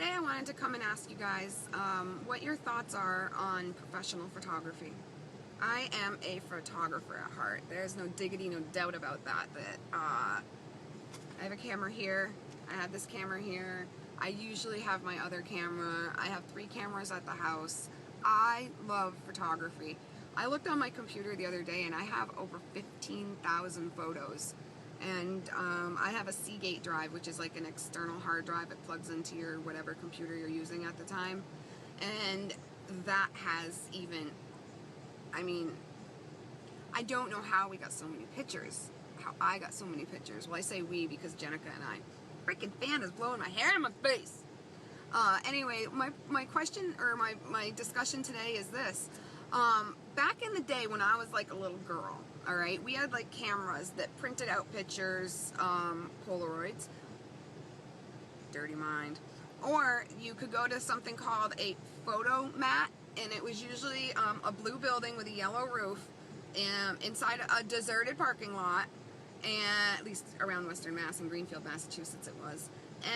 Today I wanted to come and ask you guys what your thoughts are on professional photography. I am a photographer at heart. There's no diggity, no doubt about that. I have a camera here. I have this camera here. I usually have my other camera. I have 3 cameras at the house. I love photography. I looked on my computer the other day and I have over 15,000 photos. And I have a Seagate drive, which is like an external hard drive. It plugs into your whatever computer you're using at the time. And that has even, I mean, I don't know how we got so many pictures. How I got so many pictures. Well, I say we because Jenica and I. Freaking fan is blowing my hair in my face. Anyway, my question, or my discussion today is this. Back in the day when I was like a little girl, alright, we had like cameras that printed out pictures, Polaroids, dirty mind, or you could go to something called a photo mat, and it was usually a blue building with a yellow roof, and inside a deserted parking lot, and at least around Western Mass and Greenfield, Massachusetts it was,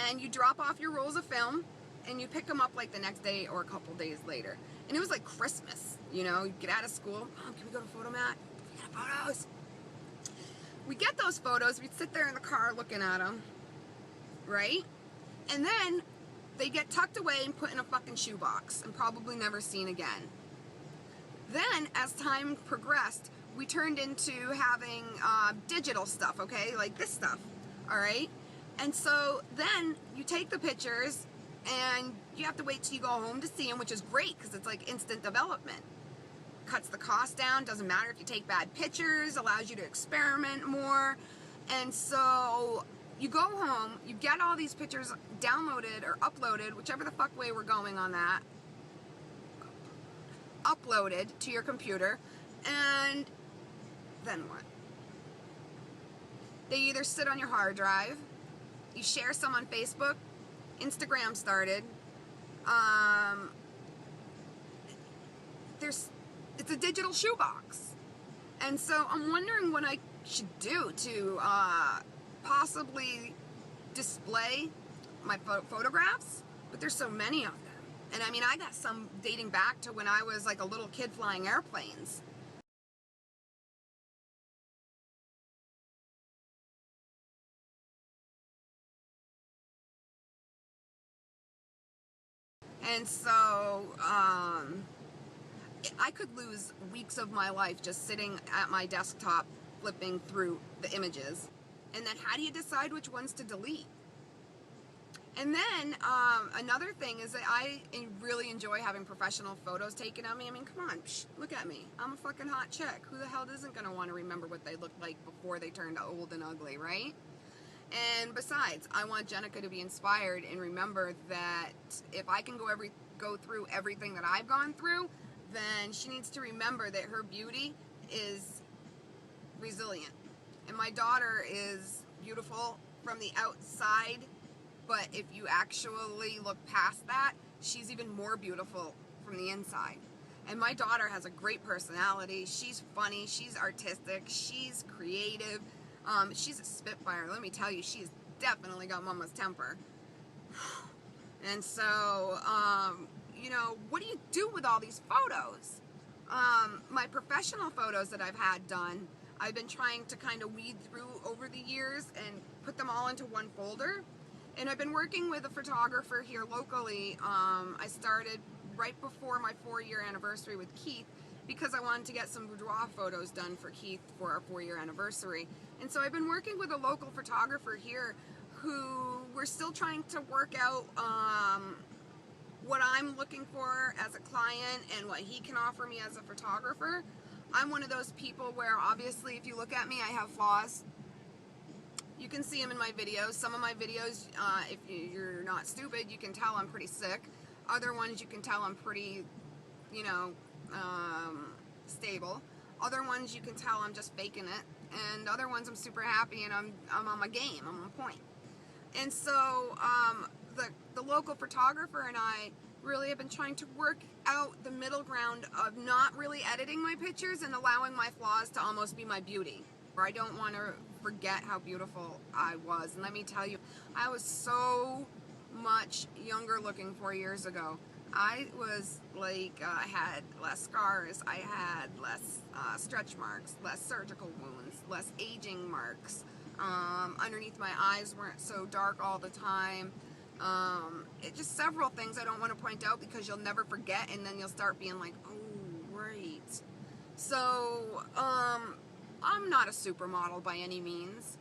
and you drop off your rolls of film and you pick them up like the next day or a couple days later. And it was like Christmas, you know, you get out of school, Mom, can we go to Photomat? We got photos. We get those photos, we'd sit there in the car looking at them, right? And then they get tucked away and put in a fucking shoebox and probably never seen again. Then, as time progressed, we turned into having digital stuff, okay? Like this stuff, all right? And so then you take the pictures and you have to wait till you go home to see them, which is great because it's like instant development. Cuts the cost down, doesn't matter if you take bad pictures, allows you to experiment more. And so you go home, you get all these pictures downloaded or uploaded, whichever the fuck way we're going on that, uploaded to your computer, and then what? They either sit on your hard drive, you share some on Facebook, Instagram started, it's a digital shoebox. And so I'm wondering what I should do to possibly display my photographs, but there's so many of them. And I mean, I got some dating back to when I was like a little kid flying airplanes. And so, I could lose weeks of my life just sitting at my desktop flipping through the images. And then how do you decide which ones to delete? And then, another thing is that I really enjoy having professional photos taken of me. I mean, come on, look at me. I'm a fucking hot chick. Who the hell isn't going to want to remember what they looked like before they turned old and ugly, right? And besides, I want Jenica to be inspired and remember that if I can go through everything that I've gone through, then she needs to remember that her beauty is resilient. And my daughter is beautiful from the outside, but if you actually look past that, she's even more beautiful from the inside. And my daughter has a great personality. She's funny, she's artistic, she's creative. She's a spitfire. Let me tell you, she's definitely got mama's temper. And so, you know, what do you do with all these photos? My professional photos that I've had done, I've been trying to kind of weed through over the years and put them all into one folder. And I've been working with a photographer here locally. I started right before my 4-year anniversary with Keith, because I wanted to get some boudoir photos done for Keith for our 4-year anniversary. And so I've been working with a local photographer here who we're still trying to work out what I'm looking for as a client and what he can offer me as a photographer. I'm one of those people where obviously if you look at me, I have flaws. You can see them in my videos. Some of my videos, if you're not stupid, you can tell I'm pretty sick. Other ones you can tell I'm pretty, you know, stable. Other ones you can tell I'm just faking it, and other ones I'm super happy and I'm on my game, I'm on point. And so the local photographer and I really have been trying to work out the middle ground of not really editing my pictures and allowing my flaws to almost be my beauty. I don't want to forget how beautiful I was. And let me tell you, I was so much younger looking 4 years ago. I was like, I had less scars, I had less stretch marks, less surgical wounds, less aging marks. Underneath my eyes weren't so dark all the time. It just several things I don't want to point out because you'll never forget, and then you'll start being like, oh, right. So, I'm not a supermodel by any means,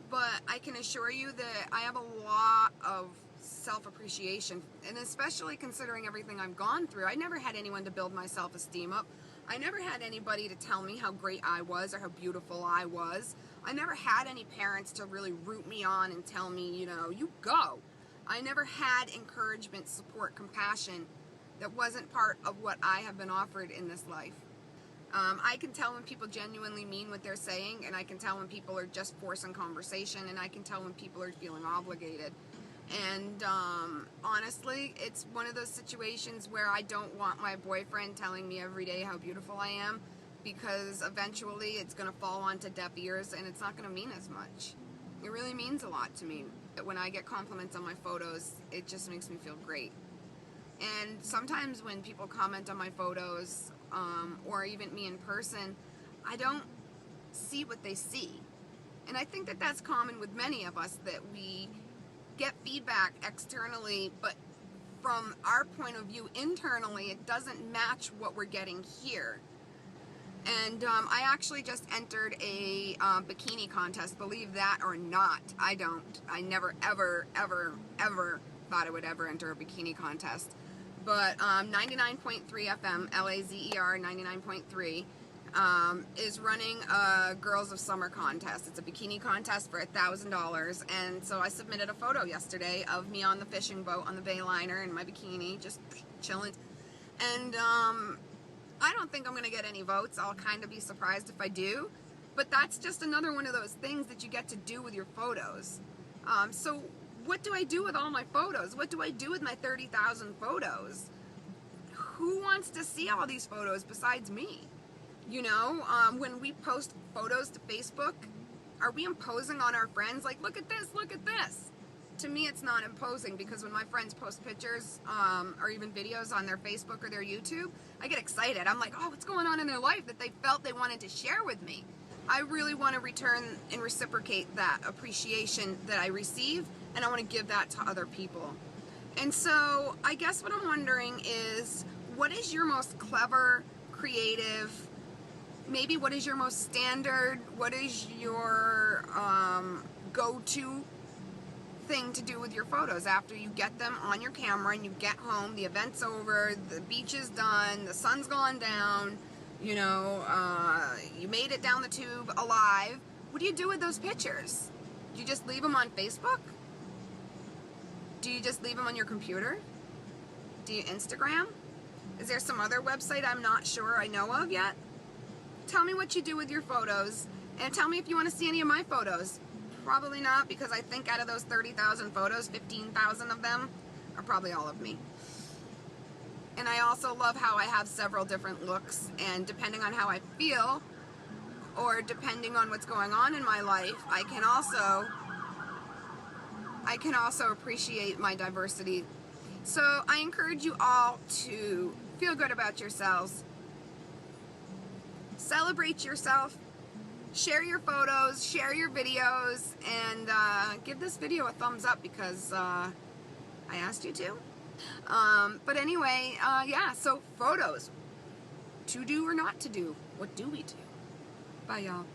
but I can assure you that I have a lot of self-appreciation, and especially considering everything I've gone through. I never had anyone to build my self-esteem up. I never had anybody to tell me how great I was or how beautiful I was. I never had any parents to really root me on and tell me, you know, you go. I never had encouragement, support, compassion that wasn't part of what I have been offered in this life. I can tell when people genuinely mean what they're saying, and I can tell when people are just forcing conversation, and I can tell when people are feeling obligated. And honestly, it's one of those situations where I don't want my boyfriend telling me every day how beautiful I am, because eventually it's going to fall onto deaf ears and it's not going to mean as much. It really means a lot to me. When I get compliments on my photos, it just makes me feel great. And sometimes when people comment on my photos, or even me in person, I don't see what they see. And I think that that's common with many of us, that we get feedback externally, but from our point of view internally, it doesn't match what we're getting here. And I actually just entered a bikini contest, believe that or not. I don't. I never, ever, ever, ever thought I would ever enter a bikini contest. But 99.3 FM, LAZER 99.3, is running a Girls of Summer contest. It's a bikini contest for $1,000, and so I submitted a photo yesterday of me on the fishing boat on the Bayliner in my bikini, just chilling. And I don't think I'm going to get any votes. I'll kind of be surprised if I do. But that's just another one of those things that you get to do with your photos. So what do I do with all my photos? What do I do with my 30,000 photos? Who wants to see all these photos besides me? You know, when we post photos to Facebook, are we imposing on our friends? Like, look at this, look at this. To me, it's not imposing, because when my friends post pictures or even videos on their Facebook or their YouTube, I get excited. I'm like, oh, what's going on in their life that they felt they wanted to share with me? I really want to return and reciprocate that appreciation that I receive, and I want to give that to other people. And so I guess what I'm wondering is, what is your most clever, creative, maybe what is your most standard, what is your go-to thing to do with your photos after you get them on your camera and you get home, the event's over, the beach is done, the sun's gone down, you know, you made it down the tube alive. What do you do with those pictures? Do you just leave them on Facebook? Do you just leave them on your computer? Do you Instagram? Is there some other website I'm not sure I know of yet? Tell me what you do with your photos, and tell me if you want to see any of my photos. Probably not, because I think out of those 30,000 photos, 15,000 of them are probably all of me. And I also love how I have several different looks, and depending on how I feel, or depending on what's going on in my life, I can also appreciate my diversity. So I encourage you all to feel good about yourselves, celebrate yourself, share your photos, share your videos, and give this video a thumbs up because I asked you to. But anyway, yeah, so photos. To do or not to do? What do we do? Bye, y'all.